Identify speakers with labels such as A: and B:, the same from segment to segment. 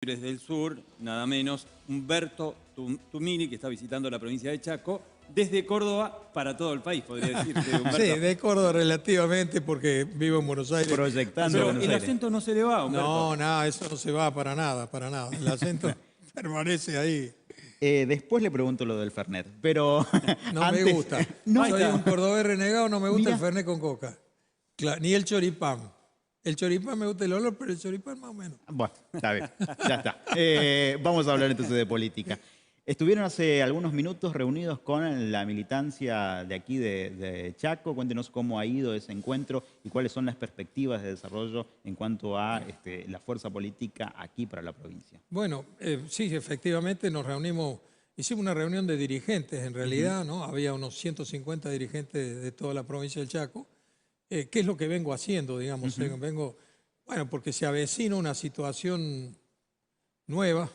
A: del Sur, nada menos, Humberto Tumini, que está visitando la provincia de Chaco, desde Córdoba para todo el país, podría decirse, Humberto.
B: Sí, de Córdoba relativamente, porque vivo en Buenos Aires.
C: Proyectando
A: Pero
C: Buenos
A: el
C: Aires.
A: acento no se le va, Humberto.
B: No, nada, eso no se va para nada, para nada. El acento permanece ahí.
C: Después le pregunto lo del Fernet, pero
B: No
C: antes-
B: me gusta.
C: No,
B: Soy un cordobés renegado, no me gusta
C: Mira.
B: el Fernet con coca. Ni el choripán. El choripán me gusta el olor, pero el choripán más o menos.
C: Bueno, está bien, ya está. Vamos a hablar entonces de política. Estuvieron hace algunos minutos reunidos con la militancia de aquí de Chaco. Cuéntenos cómo ha ido ese encuentro y cuáles son las perspectivas de desarrollo en cuanto a la fuerza política aquí para la provincia.
B: Bueno, sí, efectivamente nos reunimos, hicimos una reunión de dirigentes en realidad, ¿no? Había unos 150 dirigentes de toda la provincia del Chaco. ¿Qué es lo que vengo haciendo, digamos? Bueno, porque se avecina una situación nueva.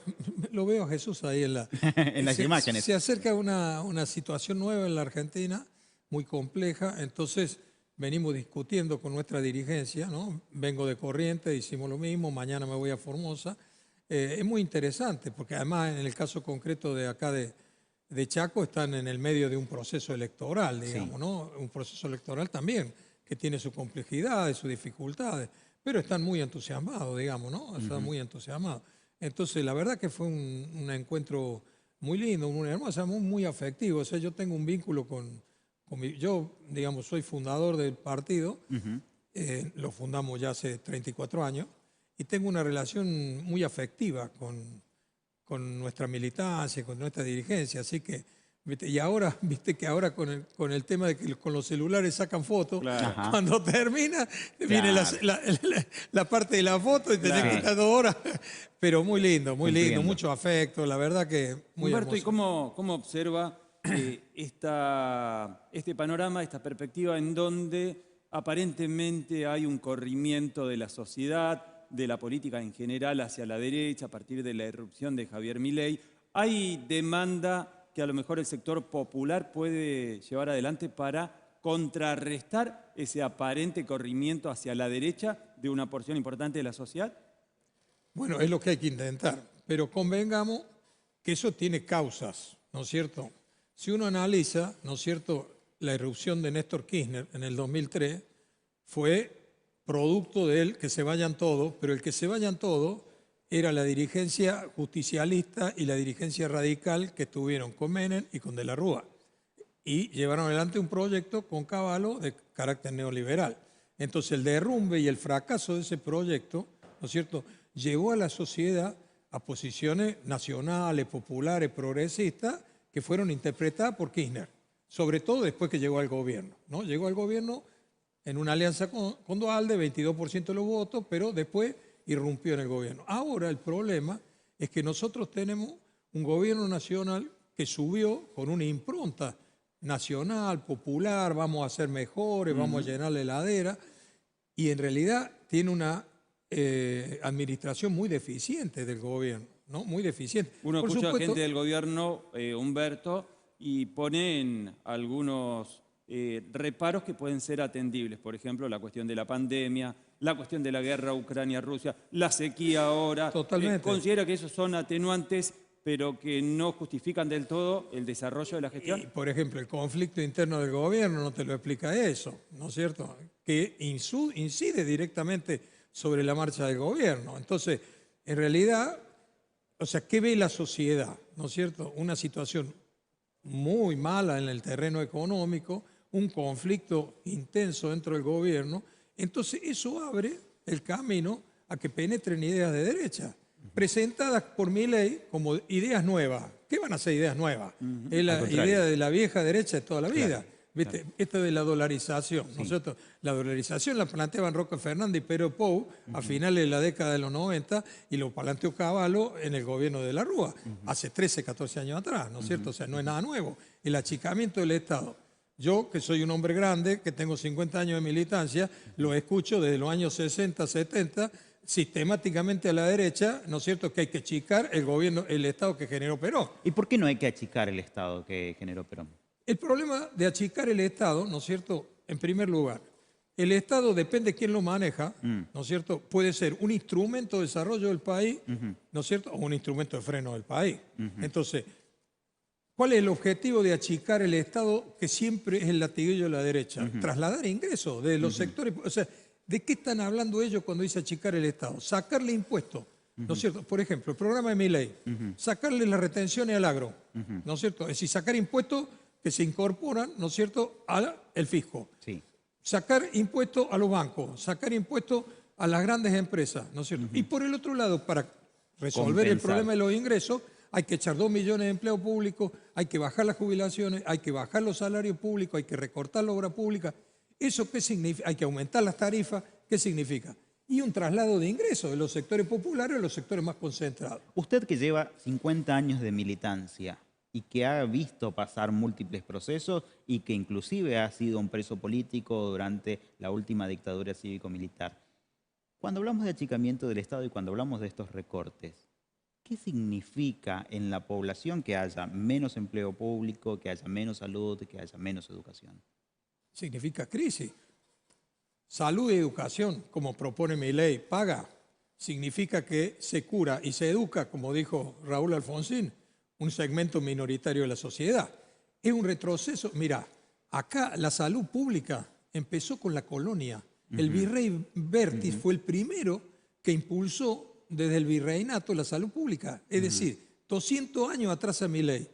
B: Lo veo a Jesús ahí en la...
C: En las imágenes.
B: Se acerca una situación nueva en la Argentina, muy compleja, entonces venimos discutiendo con nuestra dirigencia, ¿no? Vengo de Corrientes, hicimos lo mismo, mañana me voy a Formosa. Es muy interesante, porque además en el caso concreto de acá de Chaco están en el medio de un proceso electoral, digamos,
C: Sí.
B: ¿no? Un proceso electoral también, que tiene sus complejidades, sus dificultades, pero están muy entusiasmados, digamos, ¿no? Están muy entusiasmados. Entonces, la verdad que fue un encuentro muy lindo, muy hermoso, muy afectivo. O sea, yo tengo un vínculo yo, digamos, soy fundador del partido, lo fundamos ya hace 34 años, y tengo una relación muy afectiva con nuestra militancia, con nuestra dirigencia, así que, ¿viste? Y ahora, viste que ahora con el tema de que con los celulares sacan fotos,
A: Claro.
C: Ajá.
B: cuando termina, viene
C: Claro.
B: la parte de la foto y tenés
C: Claro.
B: que estar 2 horas, pero muy lindo,
C: Cumpliendo.
B: mucho afecto, la verdad que muy
A: Humberto, ¿y
B: hermoso.
A: cómo observa este panorama, esta perspectiva en donde aparentemente hay un corrimiento de la sociedad, de la política en general hacia la derecha a partir de la irrupción de Javier Milei? ¿Hay demanda que a lo mejor el sector popular puede llevar adelante para contrarrestar ese aparente corrimiento hacia la derecha de una porción importante de la sociedad?
B: Bueno, es lo que hay que intentar, pero convengamos que eso tiene causas, ¿no es cierto? Si uno analiza, ¿no es cierto?, la irrupción de Néstor Kirchner en el 2003 fue producto de él que se vayan todos, pero el que se vayan todos era la dirigencia justicialista y la dirigencia radical que estuvieron con Menem y con De la Rúa. Y llevaron adelante un proyecto con Cavallo de carácter neoliberal. Entonces el derrumbe y el fracaso de ese proyecto, ¿no es cierto?, llevó a la sociedad a posiciones nacionales, populares, progresistas, que fueron interpretadas por Kirchner, sobre todo después que llegó al gobierno, ¿no? Llegó al gobierno en una alianza con Duhalde, 22% de los votos, pero después irrumpió en el gobierno. Ahora el problema es que nosotros tenemos un gobierno nacional que subió con una impronta nacional, popular, vamos a ser mejores, vamos a llenar la heladera, y en realidad tiene una administración muy deficiente del gobierno, ¿no? Muy deficiente.
A: Uno
B: Por
A: escucha a
B: supuesto,
A: gente del gobierno, Humberto, y ponen algunos reparos que pueden ser atendibles. Por ejemplo, la cuestión de la pandemia, la cuestión de la guerra Ucrania-Rusia, la sequía ahora.
B: Totalmente.
A: ¿Considera que esos son atenuantes, pero que no justifican del todo el desarrollo de la gestión?
B: y, por ejemplo, el conflicto interno del gobierno no te lo explica eso, ¿no es cierto? Que incide directamente sobre la marcha del gobierno. Entonces, en realidad, o sea, ¿qué ve la sociedad? ¿No es cierto? Una situación muy mala en el terreno económico, un conflicto intenso dentro del gobierno. Entonces, eso abre el camino a que penetren ideas de derecha, presentadas por Milei como ideas nuevas. ¿Qué van a ser ideas nuevas? Es la idea de la vieja derecha de toda la vida. ¿Viste? Esto de la dolarización, ¿no es cierto? La dolarización la planteaban Roque Fernández y Pedro Pou a finales de la década de los 90 y lo planteó Cavallo en el gobierno de la Rúa, hace 13, 14 años atrás, ¿no es cierto? O sea, no es nada nuevo. El achicamiento del Estado. Yo, que soy un hombre grande, que tengo 50 años de militancia, lo escucho desde los años 60, 70, sistemáticamente a la derecha, ¿no es cierto?, que hay que achicar el gobierno, el Estado que generó Perón.
C: ¿Y por qué no hay que achicar el Estado que generó Perón?
B: El problema de achicar el Estado, ¿no es cierto?, en primer lugar, El Estado, depende de quién lo maneja, ¿no es cierto? Puede ser un instrumento de desarrollo del país, ¿no es cierto? O un instrumento de freno del país. Entonces, ¿cuál es el objetivo de achicar el Estado, que siempre es el latiguillo de la derecha? Trasladar ingresos de los sectores. O sea, ¿de qué están hablando ellos cuando dice achicar el Estado? Sacarle impuestos, ¿no es cierto? Por ejemplo, el programa de Milei, sacarle las retenciones al agro, ¿no es cierto? Es decir, sacar impuestos que se incorporan, ¿no es cierto?, al fisco.
C: Sí.
B: Sacar impuestos a los bancos, sacar impuestos a las grandes empresas, ¿no es cierto? Y por el otro lado, para resolver el problema de los ingresos, hay que echar 2 millones de empleos públicos, hay que bajar las jubilaciones, hay que bajar los salarios públicos, hay que recortar la obra pública. ¿Eso qué significa? Hay que aumentar las tarifas. ¿Qué significa? Y un traslado de ingresos de los sectores populares a los sectores más concentrados.
C: Usted que lleva 50 años de militancia y que ha visto pasar múltiples procesos y que inclusive ha sido un preso político durante la última dictadura cívico-militar. Cuando hablamos de achicamiento del Estado y cuando hablamos de estos recortes, ¿qué significa en la población que haya menos empleo público, que haya menos salud, que haya menos educación?
B: Significa crisis. Salud y educación, como propone mi ley, paga. Significa que se cura y se educa, como dijo Raúl Alfonsín, un segmento minoritario de la sociedad. Es un retroceso. Mira, acá la salud pública empezó con la colonia. El virrey Bertis fue el primero que impulsó desde el virreinato la salud pública. Es decir, 200 años atrás a mi ley.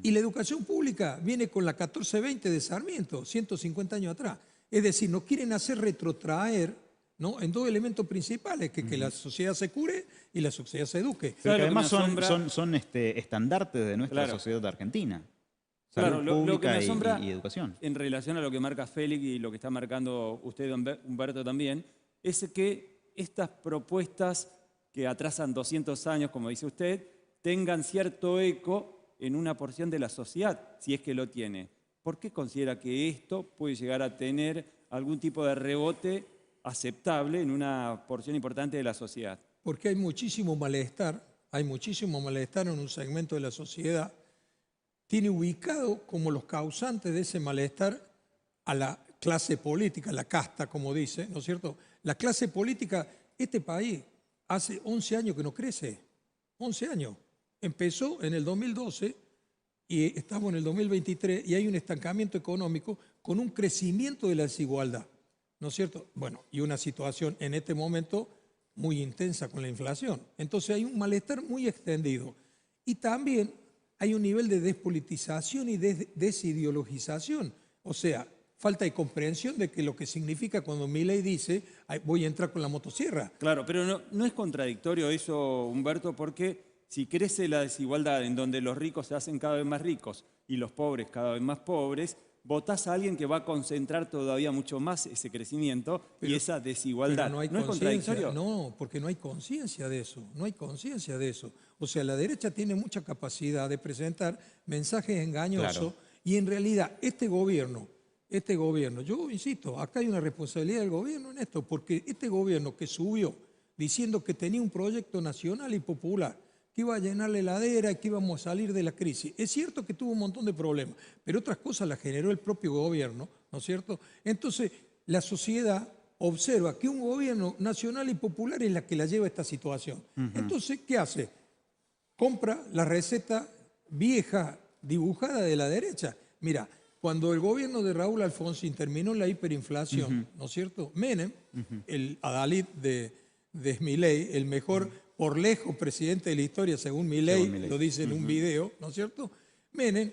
B: Y la educación pública viene con la 1420 de Sarmiento, 150 años atrás. Es decir, nos quieren hacer retrotraer, ¿no?, en 2 elementos principales, que la sociedad se cure y la sociedad se eduque.
C: Pero que además son estandartes de nuestra sociedad argentina.
A: Claro,
C: Salud
A: lo que me
C: pública
A: asombra
C: y educación.
A: en relación a lo que marca Félix y lo que está marcando usted, Humberto, también, es que estas propuestas que atrasan 200 años, como dice usted, tengan cierto eco en una porción de la sociedad, si es que lo tiene. ¿Por qué considera que esto puede llegar a tener algún tipo de rebote aceptable en una porción importante de la sociedad?
B: Porque hay muchísimo malestar en un segmento de la sociedad. Tiene ubicado como los causantes de ese malestar a la clase política, la casta, como dice, ¿no es cierto? La clase política, este país hace 11 años que no crece, 11 años. Empezó en el 2012 y estamos en el 2023 y hay un estancamiento económico con un crecimiento de la desigualdad, ¿no es cierto? Bueno, y una situación en este momento muy intensa con la inflación. Entonces hay un malestar muy extendido. Y también hay un nivel de despolitización y desideologización. O sea, falta de comprensión de que lo que significa cuando Milei dice voy a entrar con la motosierra.
A: Claro, pero no es contradictorio eso, Humberto, porque si crece la desigualdad en donde los ricos se hacen cada vez más ricos y los pobres cada vez más pobres, votás a alguien que va a concentrar todavía mucho más ese crecimiento y esa desigualdad.
B: Pero
A: ¿No es contradictorio?
B: No, porque no hay conciencia de eso, no hay conciencia de eso. O sea, la derecha tiene mucha capacidad de presentar mensajes engañosos y en realidad este gobierno, yo insisto, acá hay una responsabilidad del gobierno en esto, porque este gobierno que subió diciendo que tenía un proyecto nacional y popular, que iba a llenar la heladera, que íbamos a salir de la crisis. Es cierto que tuvo un montón de problemas, pero otras cosas las generó el propio gobierno, ¿no es cierto? Entonces, la sociedad observa que un gobierno nacional y popular es la que la lleva a esta situación. Entonces, ¿qué hace? Compra la receta vieja, dibujada de la derecha. Mira, cuando el gobierno de Raúl Alfonsín terminó la hiperinflación, ¿no es cierto? Menem, el adalid de Milei, el mejor por lejos presidente de la historia, según Milei, lo dice en un video, ¿no es cierto? Menem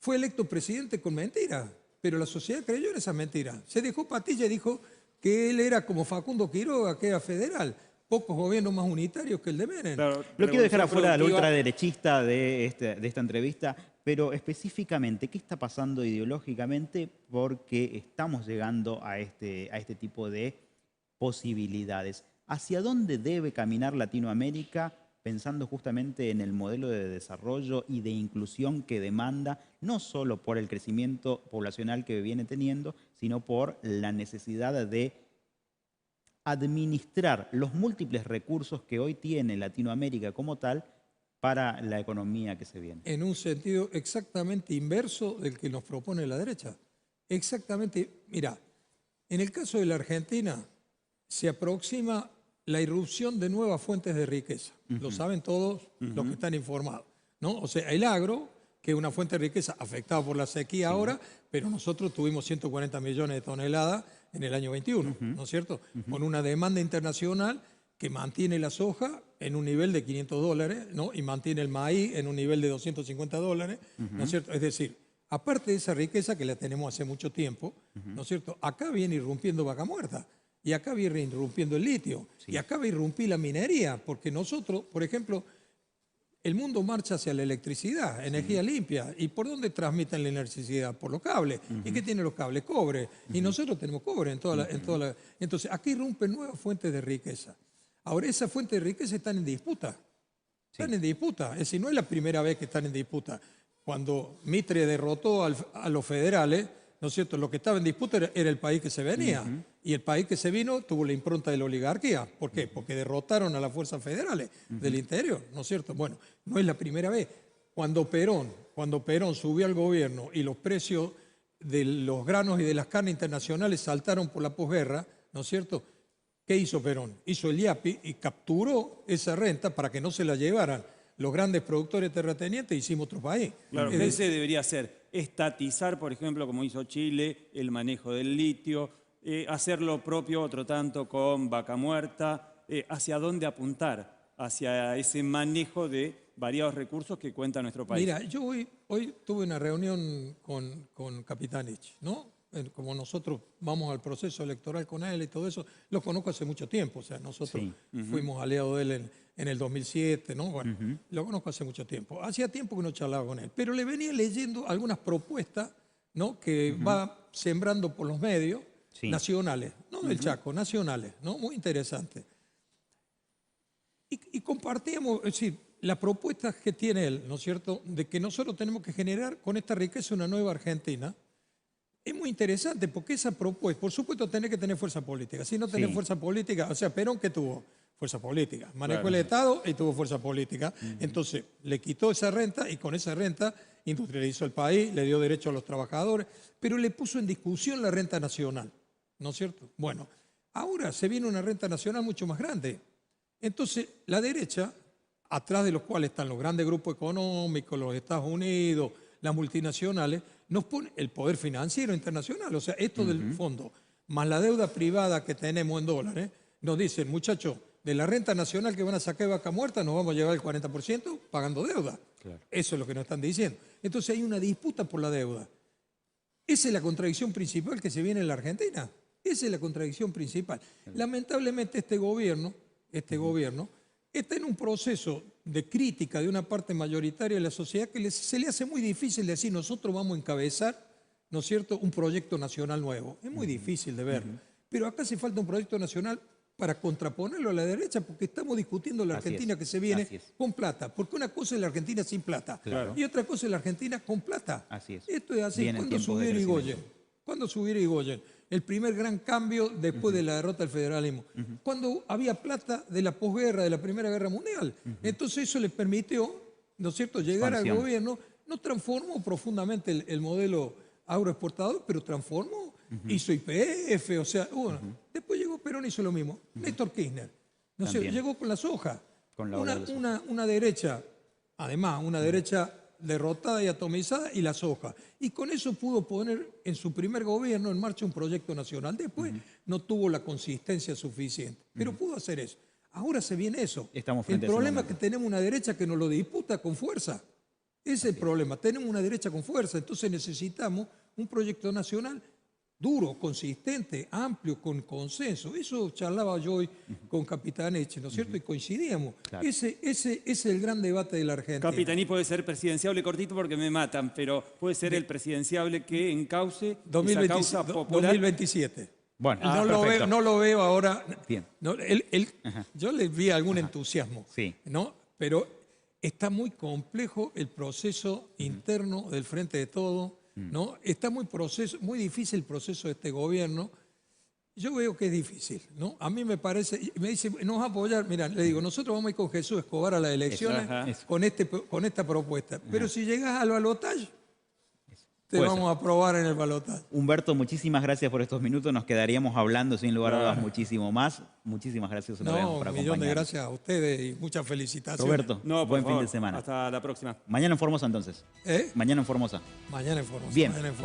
B: fue electo presidente con mentiras, pero la sociedad creyó en esa mentira. Se dejó patilla y dijo que él era como Facundo Quiroga, que era federal. Pocos gobiernos más unitarios que el de Menem.
C: Claro, lo quiero dejar afuera del ultraderechista de esta entrevista, pero específicamente, ¿qué está pasando ideológicamente? Porque estamos llegando a este tipo de posibilidades. ¿Hacia dónde debe caminar Latinoamérica pensando justamente en el modelo de desarrollo y de inclusión que demanda, no solo por el crecimiento poblacional que viene teniendo, sino por la necesidad de administrar los múltiples recursos que hoy tiene Latinoamérica como tal para la economía que se viene?
B: En un sentido exactamente inverso del que nos propone la derecha. Exactamente, mira, En el caso de la Argentina, se aproxima la irrupción de nuevas fuentes de riqueza. Lo saben todos los que están informados, ¿no? O sea, el agro, que es una fuente de riqueza afectada por la sequía ahora, pero nosotros tuvimos 140 millones de toneladas en el año 21, ¿no es cierto? Con una demanda internacional que mantiene la soja en un nivel de $500, ¿no? Y mantiene el maíz en un nivel de $250, ¿no es cierto? Es decir, aparte de esa riqueza que la tenemos hace mucho tiempo, ¿no es cierto? Acá viene irrumpiendo vaca muerta, y acá viene irrumpiendo el litio, y acá va a irrumpir la minería, porque nosotros, por ejemplo, el mundo marcha hacia la electricidad, energía limpia. ¿Y por dónde transmiten la electricidad? Por los cables. ¿Y qué tienen los cables? Cobre. Y nosotros tenemos cobre en toda la... Entonces, aquí irrumpen nuevas fuentes de riqueza. Ahora, esas fuentes de riqueza están en disputa. Están en disputa. Es decir, no es la primera vez que están en disputa. Cuando Mitre derrotó a los federales, ¿no es cierto? Lo que estaba en disputa era el país que se venía. Y el país que se vino tuvo la impronta de la oligarquía. ¿Por qué? Porque derrotaron a las fuerzas federales del interior, ¿no es cierto? Bueno, no es la primera vez. Cuando Perón subió al gobierno y los precios de los granos y de las carnes internacionales saltaron por la posguerra, ¿no es cierto? ¿Qué hizo Perón? Hizo el IAPI y capturó esa renta para que no se la llevaran los grandes productores terratenientes. Hicimos otro país.
A: Claro, que ese debería ser estatizar, por ejemplo, como hizo Chile, el manejo del litio, hacer lo propio otro tanto con vaca muerta, hacia dónde apuntar, hacia ese manejo de variados recursos que cuenta nuestro país.
B: Mira, yo hoy tuve una reunión con Capitanich, ¿no? Como nosotros vamos al proceso electoral con él y todo eso, lo conozco hace mucho tiempo, o sea, nosotros fuimos aliados de él en el 2007, ¿no? Bueno, lo conozco hace mucho tiempo. Hacía tiempo que no charlaba con él, pero le venía leyendo algunas propuestas, ¿no? Que va sembrando por los medios nacionales, no del Chaco, nacionales, ¿no? Muy interesante. Y compartíamos, es decir, las propuestas que tiene él, ¿no es cierto?, de que nosotros tenemos que generar con esta riqueza una nueva Argentina. Es muy interesante porque esa propuesta, por supuesto, tenés que tener fuerza política. Si no tenés fuerza política, o sea, Perón, ¿qué tuvo? Fuerza política. Manejó el Estado y tuvo fuerza política. Entonces, le quitó esa renta y con esa renta industrializó el país, le dio derecho a los trabajadores, pero le puso en discusión la renta nacional, ¿no es cierto? Bueno, ahora se viene una renta nacional mucho más grande. Entonces, la derecha, atrás de los cuales están los grandes grupos económicos, los Estados Unidos, las multinacionales, nos pone el poder financiero internacional. O sea, esto del fondo, más la deuda privada que tenemos en dólares, nos dicen, muchachos, de la renta nacional que van a sacar de vaca muerta, nos vamos a llevar el 40% pagando deuda. Claro. Eso es lo que nos están diciendo. Entonces hay una disputa por la deuda. Esa es la contradicción principal que se viene en la Argentina. Esa es la contradicción principal. Lamentablemente este gobierno está en un proceso de crítica de una parte mayoritaria de la sociedad que se le hace muy difícil decir nosotros vamos a encabezar, ¿no es cierto?, un proyecto nacional nuevo. Es muy difícil de verlo. Pero acá hace falta un proyecto nacional para contraponerlo a la derecha, porque estamos discutiendo la Argentina que se viene con plata. Porque una cosa es la Argentina sin plata y otra cosa es la Argentina con plata.
C: Así es.
B: Esto es así. ¿Cuándo subió Irigoyen? ¿Cuándo subió Irigoyen? El primer gran cambio después de la derrota del federalismo. Cuando había plata de la posguerra, de la Primera Guerra Mundial. Entonces eso le permitió, ¿no es cierto?, llegar al gobierno. No transformó profundamente el modelo agroexportador, pero transformó. Hizo YPF, o sea, bueno. Después llegó Perón y hizo lo mismo. Néstor Kirchner, no sé, llegó con la soja. Con la una derecha, además, una derecha derrotada y atomizada y la soja. Y con eso pudo poner en su primer gobierno en marcha un proyecto nacional. Después no tuvo la consistencia suficiente, pero pudo hacer eso. Ahora se viene eso. El problema es que tenemos una derecha que nos lo disputa con fuerza. Ese es el problema. Tenemos una derecha con fuerza, entonces necesitamos un proyecto nacional duro, consistente, amplio, con consenso. Eso charlaba yo hoy con Capitanich, ¿no es cierto? Y coincidíamos. Claro. Ese es el gran debate de la Argentina.
A: Capitanich puede ser presidenciable, cortito porque me matan, pero puede ser el presidenciable que encauce esa causa popular.
B: 2027.
C: Bueno,
B: no lo veo ahora. Bien. No, yo le vi algún entusiasmo, ¿no? Pero está muy complejo el proceso interno del Frente de Todos, ¿no? Está muy difícil el proceso de este gobierno. Yo veo que es difícil, ¿no? A mí me parece, me dice, nos va a apoyar, mira, le digo, nosotros vamos a ir con Jesús Escobar a las elecciones con esta propuesta. Pero si llegas al balotaje, te
C: Puede
B: vamos a aprobar en el balotaje.
C: Humberto, muchísimas gracias por estos minutos. Nos quedaríamos hablando sin lugar a dudas muchísimo más. Muchísimas gracias una vez
B: No,
C: por
B: un millón de
C: acompañarnos.
B: gracias a ustedes y muchas felicitaciones.
C: Roberto,
A: No, por
C: buen fin
A: favor.
C: de semana.
A: Hasta la próxima.
C: Mañana en Formosa entonces.
B: ¿Eh?
C: Mañana en Formosa.
B: Mañana en Formosa.
C: Bien.
B: Mañana en Formosa.